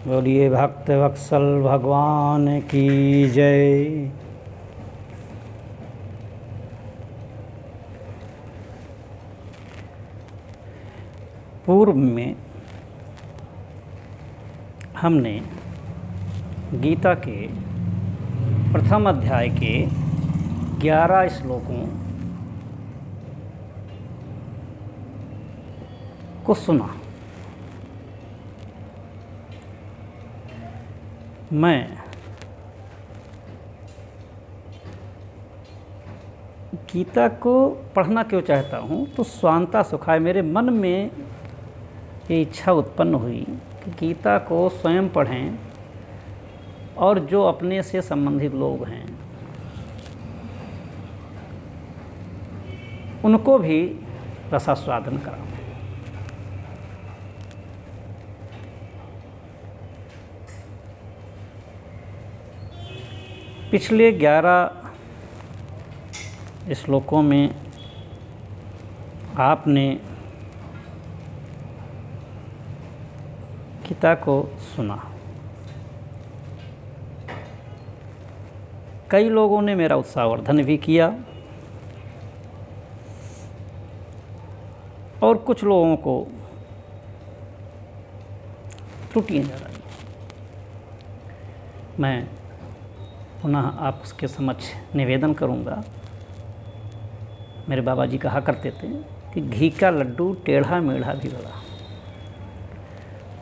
बोलिए भक्त वत्सल भगवान की जय। पूर्व में हमने गीता के प्रथम अध्याय के 11 श्लोकों को सुना। मैं गीता को पढ़ना क्यों चाहता हूँ, तो स्वांता सुखाय मेरे मन में ये इच्छा उत्पन्न हुई कि गीता को स्वयं पढ़ें और जो अपने से संबंधित लोग हैं उनको भी रसास्वादन कराएं। पिछले 11 श्लोकों में आपने गीता को सुना। कई लोगों ने मेरा उत्साहवर्धन भी किया और कुछ लोगों को त्रुटियां नजर आई। मैं पुनः आप उसके समक्ष निवेदन करूंगा। मेरे बाबा जी कहा करते थे कि घी का लड्डू टेढ़ा मेढ़ा भी बड़ा।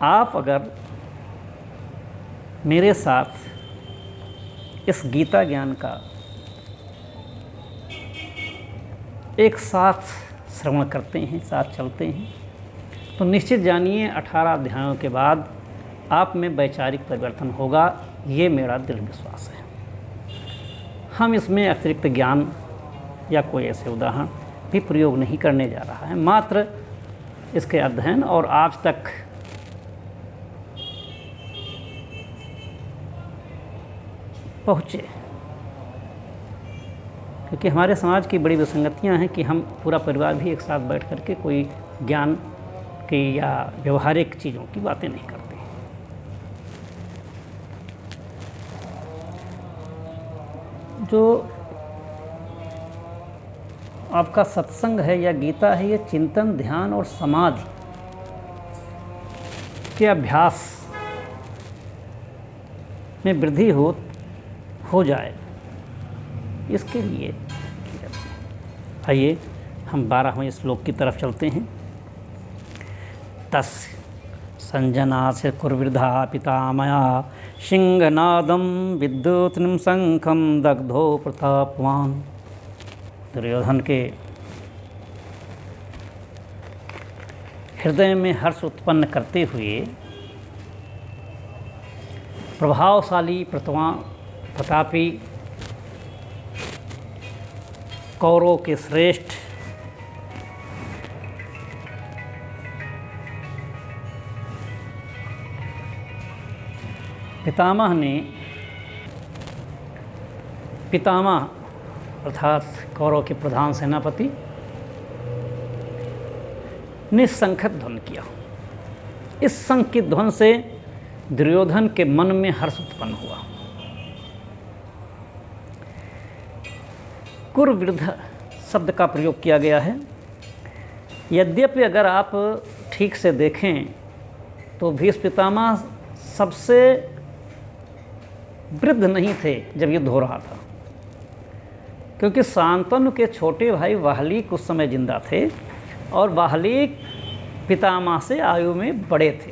आप अगर मेरे साथ इस गीता ज्ञान का एक साथ श्रवण करते हैं, साथ चलते हैं, तो निश्चित जानिए 18 अध्यायों के बाद आप में वैचारिक परिवर्तन होगा। ये मेरा दृढ़ विश्वास है। हम इसमें अतिरिक्त ज्ञान या कोई ऐसे उदाहरण भी प्रयोग नहीं करने जा रहा है, मात्र इसके अध्ययन और आज तक पहुँचे। क्योंकि हमारे समाज की बड़ी विसंगतियाँ हैं कि हम पूरा परिवार भी एक साथ बैठ कर के कोई ज्ञान की या व्यवहारिक चीज़ों की बातें नहीं करते। जो आपका सत्संग है या गीता है, ये चिंतन, ध्यान और समाधि के अभ्यास में वृद्धि हो जाए, इसके लिए। आइए हम 12वें श्लोक की तरफ चलते हैं। तस्य संजनास्य कुर्वृद्धा पितामया सिंहनादं विद्युत्नं शंखं दग्धो प्रतापवान। दुर्योधन के हृदय में हर्ष उत्पन्न करते हुए प्रभावशाली प्रतापी कौरवों के श्रेष्ठ पितामह अर्थात कौरव के प्रधान सेनापति ने शंखध्वनि ध्वन किया। इस शंख की ध्वन से दुर्योधन के मन में हर्ष उत्पन्न हुआ। कुरवृद्ध शब्द का प्रयोग किया गया है। यद्यपि अगर आप ठीक से देखें तो भीष्म पितामह सबसे वृद्ध नहीं थे जब युद्ध हो रहा था, क्योंकि शांतनु के छोटे भाई वाहलीक उस समय जिंदा थे और वाहलीक पितामह से आयु में बड़े थे।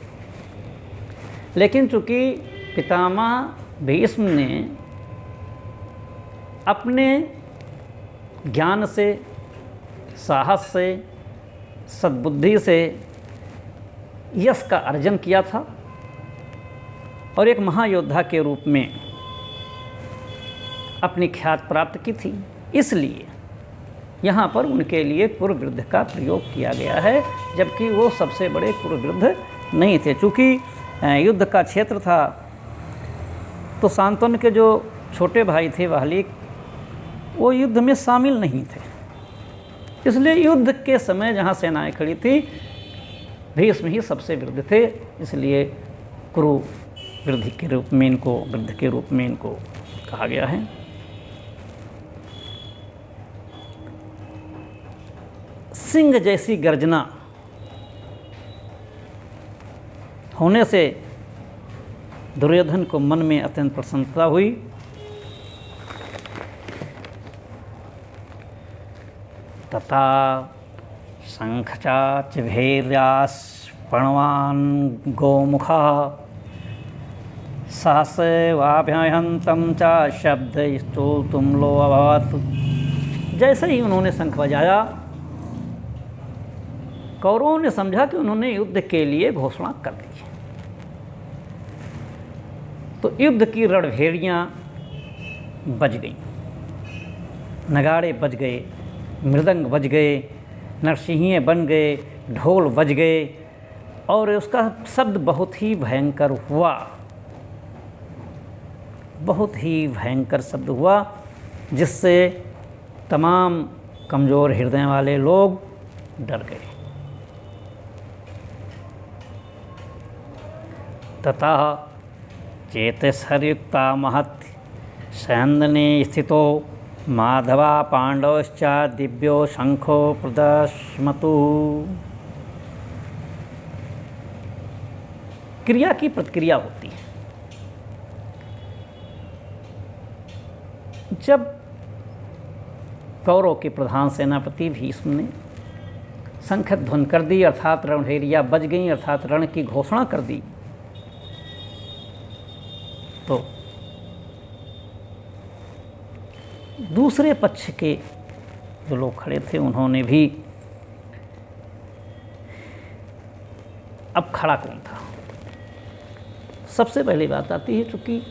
लेकिन चूंकि पितामह भीष्म ने अपने ज्ञान से, साहस से, सद्बुद्धि से यश का अर्जन किया था और एक महायोद्धा के रूप में अपनी ख्याति प्राप्त की थी, इसलिए यहाँ पर उनके लिए कुरुवृद्ध का प्रयोग किया गया है, जबकि वो सबसे बड़े कुरुवृद्ध नहीं थे। चूँकि युद्ध का क्षेत्र था तो शांतनु के जो छोटे भाई थे वाहलीक, वो युद्ध में शामिल नहीं थे। इसलिए युद्ध के समय जहाँ सेनाएं खड़ी थी, भीष्म ही सबसे वृद्ध थे, इसलिए कुरु वृद्धि के रूप में इनको, वृद्ध के रूप में इनको कहा गया है। सिंह जैसी गर्जना होने से दुर्योधन को मन में अत्यंत प्रसन्नता हुई। तथा शंखचा चिभेर्यास प्रणवान गोमुखा सहस्वाभ्यहंतम चा शब्द स्तोतुम लो अभवत्। जैसे ही उन्होंने शंख बजाया, कौरवों ने समझा कि उन्होंने युद्ध के लिए घोषणा कर दी है। तो युद्ध की रणभेड़ियाँ बज गईं, नगाड़े बज गए, मृदंग बज गए, नरसिंहे बन गए, ढोल बज गए और उसका शब्द बहुत ही भयंकर हुआ, बहुत ही भयंकर शब्द हुआ, जिससे तमाम कमज़ोर हृदय वाले लोग डर गए। तथा चेतसर्युक्ता महत् सैन्दने स्थितो माधवा पांडवश्च दिव्यो शंखो प्रदश्मतु। क्रिया की प्रतिक्रिया होती है। जब कौरव के प्रधान सेनापति भीष्म ने शंख ध्वनि कर दी, अर्थात रणभेरियाँ बज गई, अर्थात रण की घोषणा कर दी, तो दूसरे पक्ष के जो लोग खड़े थे उन्होंने भी, अब खड़ा कौन था? सबसे पहली बात आती है, चूँकि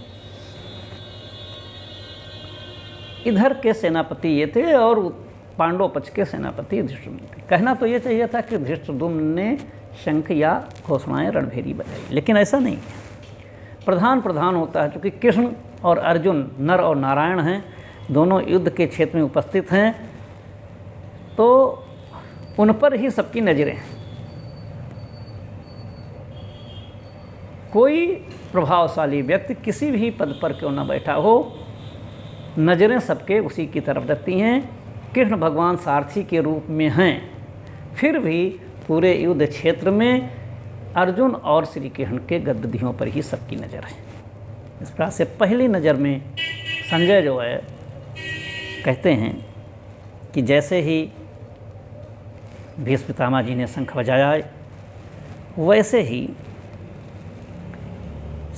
इधर के सेनापति ये थे और पांडव पक्ष के सेनापति धृष्टद्युम्न थे। कहना तो ये चाहिए था कि धृष्टद्युम्न ने शंख या घोषणाएं रणभेरी बजाई, लेकिन ऐसा नहीं है। प्रधान होता है, चूँकि कृष्ण और अर्जुन नर और नारायण हैं, दोनों युद्ध के क्षेत्र में उपस्थित हैं, तो उन पर ही सबकी नज़रें हैं। कोई प्रभावशाली व्यक्ति किसी भी पद पर क्यों न बैठा हो, नज़रें सबके उसी की तरफ रहती हैं। कृष्ण भगवान सारथी के रूप में हैं, फिर भी पूरे युद्ध क्षेत्र में अर्जुन और श्री कृष्ण के गद्दियों पर ही सबकी नज़र है। इस प्रकार से पहली नज़र में संजय जो है कहते हैं कि जैसे ही भीष्म पितामह जी ने शंख बजाया, वैसे ही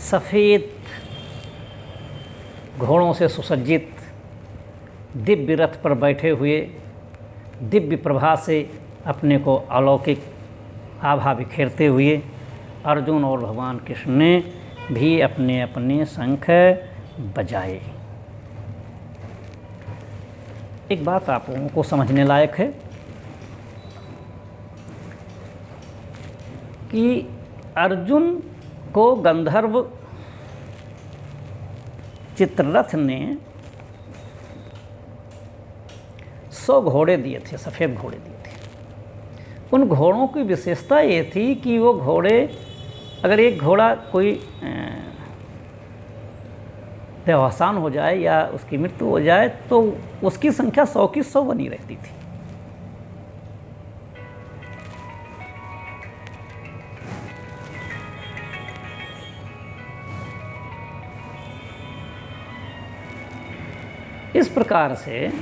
सफ़ेद घोड़ों से सुसज्जित दिव्य रथ पर बैठे हुए, दिव्य प्रभा से अपने को अलौकिक आभा बिखेरते हुए अर्जुन और भगवान कृष्ण ने भी अपने अपने शंख बजाए। एक बात आप लोगों को समझने लायक है कि अर्जुन को गंधर्व चित्ररथ ने 100 घोड़े दिए थे, सफ़ेद घोड़े दिए थे। उन घोड़ों की विशेषता ये थी कि वो घोड़े, अगर एक घोड़ा कोई देहावसान हो जाए या उसकी मृत्यु हो जाए तो उसकी संख्या 100 की 100 बनी रहती थी। इस प्रकार से